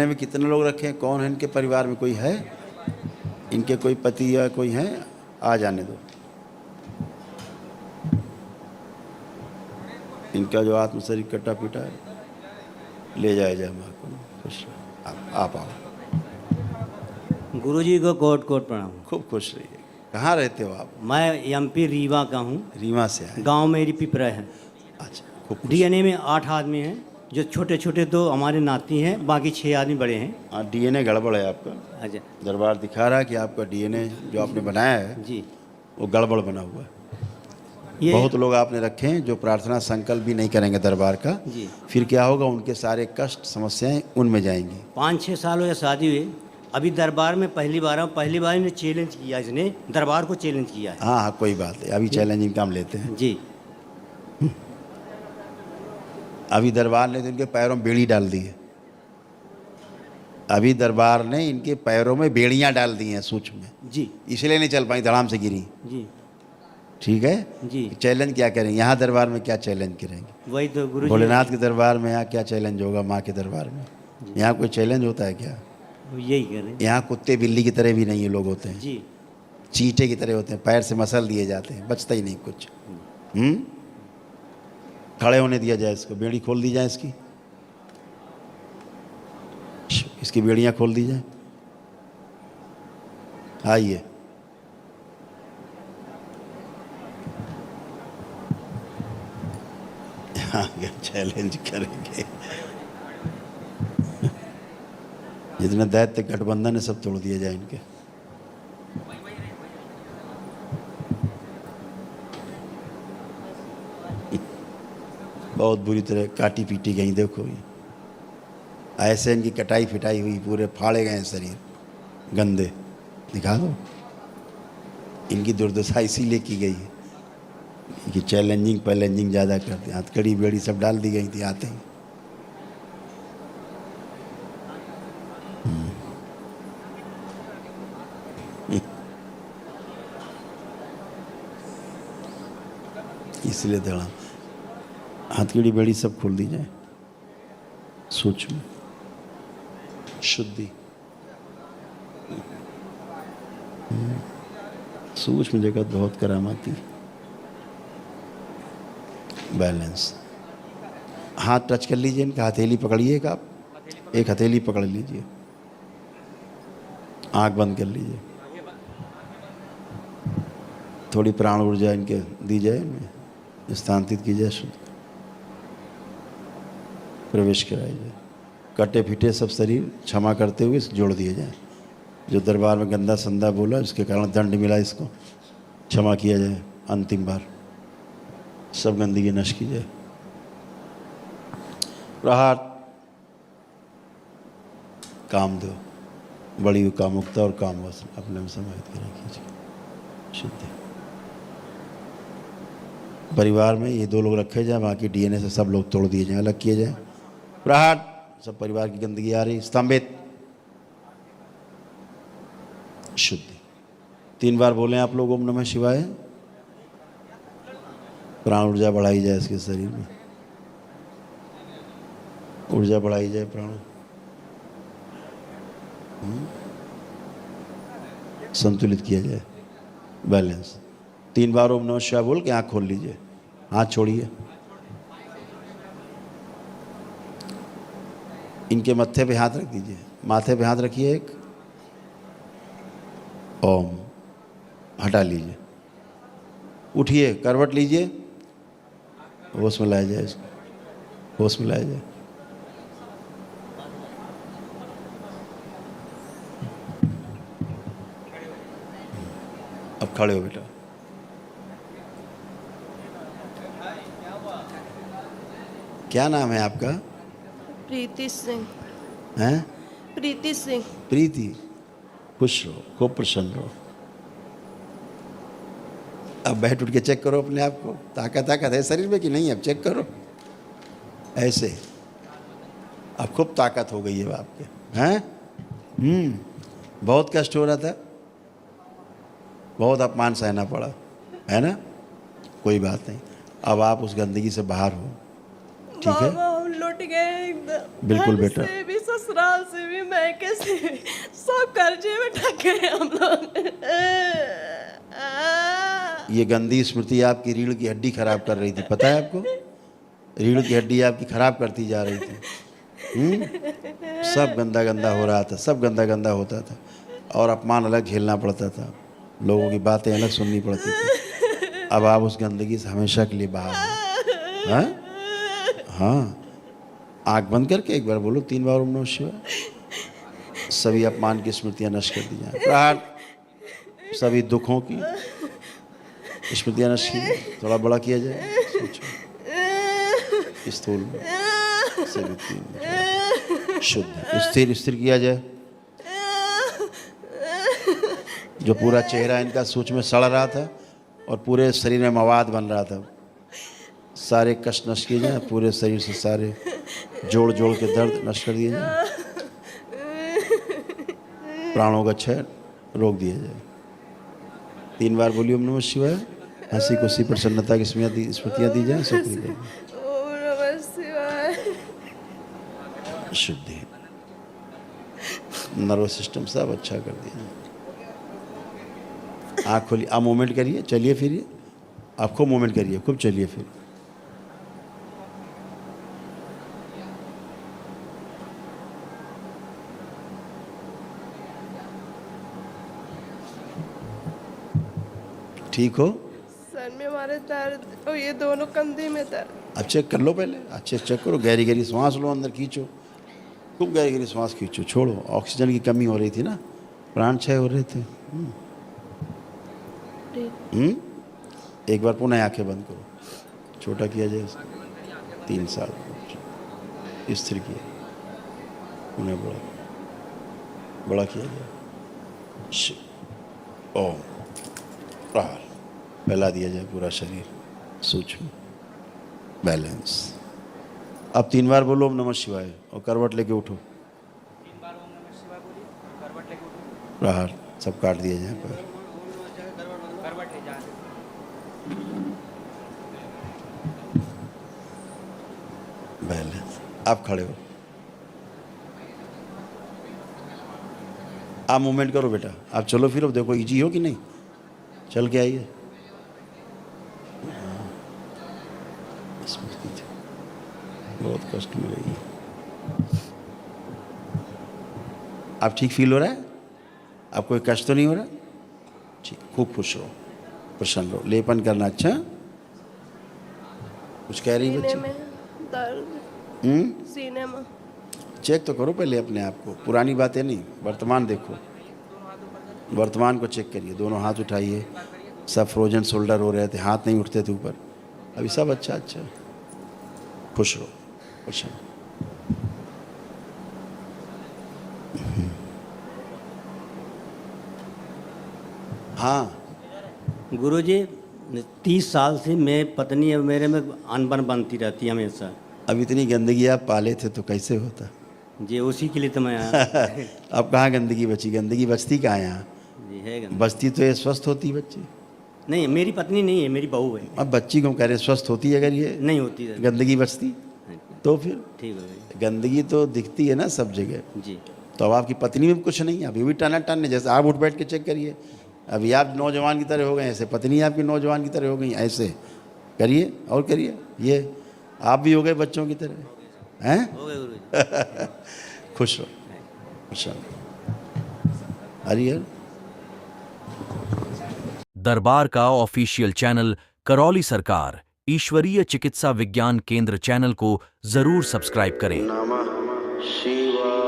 में कितने लोग रखे हैं, कौन है इनके परिवार में, कोई है इनके, कोई पति या कोई है? आ जाने दो। इनका जो आत्म शरीर कटा पीटा है ले जाया जाए माँ को। खुश आप आओ। गुरुजी को कोट कोट प्रणाम। खूब खुश रहिए। कहाँ रहते हो आप? मैं एमपी रीवा का हूँ। रीवा से आए? गांव मेरी पिपरा है। अच्छा, खूब खुश। डीएनए में 8 आदमी हैं, जो छोटे छोटे 2 हमारे नाती हैं, बाकी 6 आदमी बड़े हैं। हाँ, डीएनए गड़बड़ है आपका। अच्छा दरबार दिखा रहा है कि आपका डीएनए जो आपने बनाया है जी, वो गड़बड़ बना हुआ है। ये बहुत लोग आपने रखे हैं जो प्रार्थना संकल्प भी नहीं करेंगे दरबार का। जी, फिर क्या होगा, उनके सारे कष्ट समस्याएं उनमें जाएंगी। 5-6 साल हो या शादी हुए, अभी दरबार में पहली बार इन्हें चैलेंज किया, इसने दरबार को चैलेंज किया है। हाँ हाँ, कोई बात नहीं, अभी चैलेंजिंग काम लेते हैं। जी, अभी दरबार ने तो इनके पैरों में बेड़ी डाल दी है। अभी दरबार ने इनके पैरों में बेड़ियां डाल दी हैं सूक्ष्म में, जी, इसलिए नहीं चल पाई, धड़ाम से गिरी। जी, ठीक है जी, चैलेंज क्या करेंगे यहाँ दरबार में, क्या चैलेंज करेंगे? वही तो गुरु भोलेनाथ के दरबार में यहाँ क्या चैलेंज होगा? माँ के दरबार में यहाँ कोई चैलेंज होता है क्या? यही करें। यहाँ कुत्ते बिल्ली की तरह भी नहीं ये लोग होते हैं, जी, चींटे की तरह होते हैं, पैर से मसल दिए जाते हैं, बचता ही नहीं कुछ। खड़े होने दिया जाए, इसको बेड़ी खोल दी जाए, इसकी बेड़ियां खोल दी जाए। आइए, चैलेंज करेंगे। जितने दैत्य गठबंधन है सब तोड़ दिए जाए इनके। बहुत बुरी तरह काटी पीटी गई, देखो ये ऐसे इनकी कटाई फिटाई हुई, पूरे फाड़े गए शरीर गंदे। दिखा दो, इनकी दुर्दशा इसीलिए की गई है कि चैलेंजिंग ज़्यादा करते हैं। हथकड़ी बेड़ी सब डाल दी गई थी आते ही। इसलिए दड़ा हथकड़ी बेड़ी सब खोल दी जाए। सूक्ष्म शुद्धि, सूक्ष्म जगत बहुत करामाती। बैलेंस, हाथ टच कर लीजिए इनका, हथेली पकड़िए आप, एक हथेली पकड़ लीजिए, आंख बंद कर लीजिए, थोड़ी प्राण ऊर्जा इनके दी जाए, इनमें स्थानांतरित की जाए, शुद्ध प्रवेश कराई जाए। कटे फिटे सब शरीर क्षमा करते हुए जोड़ दिए जाए। जो दरबार में गंदा संदा बोला, उसके कारण दंड मिला, इसको क्षमा किया जाए। अंतिम बार सब गंदगी नष्ट की जाए। प्रहार काम दो, बड़ी हुई कामुकता और काम वासना अपने में समाहित करें, कीजिए शुद्ध। परिवार में ये 2 लोग रखे जाए, बाकी डीएनए से सब लोग तोड़ दिए जाए, अलग किए जाए। प्रहार, सब परिवार की गंदगी आ रही, स्तंभित, शुद्धि। 3 बार बोले आप लोग ओम नमः शिवाय। प्राण ऊर्जा बढ़ाई जाए इसके शरीर में, ऊर्जा बढ़ाई जाए, प्राण संतुलित किया जाए, बैलेंस। 3 बार ओम नमः शिवाय बोल के आँख खोल लीजिए, हाथ छोड़िए। इनके मत्थे पे हाथ रख दीजिए, माथे पे हाथ रखिए एक, ओम हटा लीजिए, उठिए, करवट लीजिए, होश में लाया जाए इसको, होश में लाया जाए। अब खड़े हो बेटा। क्या नाम है आपका? प्रीति सिंह। हैं? प्रीति सिंह। प्रीति, खुश रहो, खूब प्रसन्न रहो। अब बैठ उठ के चेक करो अपने आप को, ताकत है शरीर में कि नहीं? अब चेक करो ऐसे। अब खूब ताकत हो गई है आपके, हैं? बहुत कष्ट हो रहा था, बहुत अपमान सहना पड़ा, है ना? कोई बात नहीं, अब आप उस गंदगी से बाहर हो, ठीक है? बाबा, हम लोग लौट गए एकदम। बिल्कुल घर बेटा। से भी, ससुराल से भी, मैके से भी, सब कर्जे में ठग गए हम लोग। ये गंदी स्मृति आपकी रीढ़ की हड्डी खराब कर रही थी, पता है आपको? रीढ़ की हड्डी आपकी खराब करती जा रही थी। सब गंदा गंदा हो रहा था, सब गंदा गंदा होता था, और अपमान अलग झेलना पड़ता था, लोगों की बातें अलग सुननी पड़ती थी। अब आप उस गंदगी से हमेशा के लिए बाहर हैं। हाँ हाँ, आँख बंद करके एक बार बोलो 3 बार ओम नमः शिवाय। सभी अपमान की स्मृतियाँ नष्ट कर दी जाए। प्रहार सभी दुखों की स्मृतियाँ नष्ट की जाए। थोड़ा बड़ा किया जाए, सोचो स्थूल में से भी 3 शुद्ध स्थिर स्थिर किया जाए। जो पूरा चेहरा इनका सूच में सड़ रहा था और पूरे शरीर में मवाद बन रहा था, सारे कष्ट नष्ट किए जाए। पूरे शरीर से सारे जोड़ जोड़ के दर्द नष्ट कर दिए जाए। प्राणों का क्षय रोक दिया जाए। 3 बार बोलिए ओम नमः शिवाय। हंसी खुशी प्रसन्नता की स्मृतियाँ दी जाए। ओम नमः शिवाय। शुद्धि, नर्वस सिस्टम सब अच्छा कर दिया। आँख खोलिए, आप मूवमेंट करिए, चलिए फिरिए, आप खूब मूवमेंट करिए, खूब चलिए फिर। ठीक हो? सर में हमारे दर्द और ये दोनों कंधे में दर्द। अब चेक कर लो, पहले अच्छे से चेक करो। गहरी गहरी सांस लो, अंदर खींचो, खूब गहरी गहरी सांस खींचो, छोड़ो। ऑक्सीजन की कमी हो रही थी ना, प्राण क्षय हो रहे थे। एक बार पुनः आंखें बंद करो, छोटा किया जाए। 3 साल स्थिर किया, उन्हें बड़ा किया जाए। ओम प्रहार फैला दिया जाए पूरा शरीर, सूक्ष्म बैलेंस। अब 3 बार बोलो ओम नमः शिवाय और करवट लेके उठो। 3 बार ओम नमः शिवाय बोलिए, करवट लेके उठो। प्रहार सब काट दिए जाए पर। करवट ले जाए। बैलेंस। आप खड़े हो, आप मूवमेंट करो बेटा। आप चलो फिरो, देखो इजी हो कि नहीं। चल के आइए। बहुत कष्ट में रही। आप ठीक फील हो रहा है? आप कोई कष्ट तो नहीं हो रहा? ठीक, खूब खुश रहो, प्रसन्न रहो। लेपन करना। अच्छा, कुछ कह रही सीने बच्ची? में दर्द, सीने में। चेक तो करो पहले अपने आप को, पुरानी बातें नहीं, वर्तमान देखो। वर्तमान को चेक करिए। दोनों हाथ उठाइए। सब फ्रोजन शोल्डर हो रहे थे, हाथ नहीं उठते थे ऊपर, अभी सब अच्छा अच्छा। खुश रहो, प्रसन्न। हाँ गुरुजी, 30 साल से मैं पत्नी और मेरे में अनबन बनती रहती है हमेशा। अब इतनी गंदगी आप पाले थे तो कैसे होता? जी उसी के लिए तो मैं आया। अब कहाँ गंदगी बची? गंदगी बचती कहाँ है यहाँ? जी है गंदा। बचती तो ये स्वस्थ होती बच्ची। नहीं, मेरी पत्नी नहीं है, मेरी बहू है। अब बच्ची को कह रहे स्वस्थ होती है, अगर ये नहीं होती है। गंदगी बचती तो फिर ठीक हो गई। गंदगी तो दिखती है ना सब जगह। जी तो अब आपकी पत्नी में कुछ नहीं है, अभी भी टना टन है। जैसे आप उठ बैठ के चेक करिए, अभी आप नौजवान की तरह हो गए, ऐसे पत्नी आपकी नौजवान की तरह हो गई। ऐसे करिए और करिए, ये आप भी हो गए बच्चों की तरह हैं। हो गए गुरुजी। खुश रहो, प्रसन्न। हरिहर। दरबार का ऑफिशियल चैनल करौली सरकार ईश्वरीय चिकित्सा विज्ञान केंद्र चैनल को जरूर सब्सक्राइब करें। नमः शिवाय।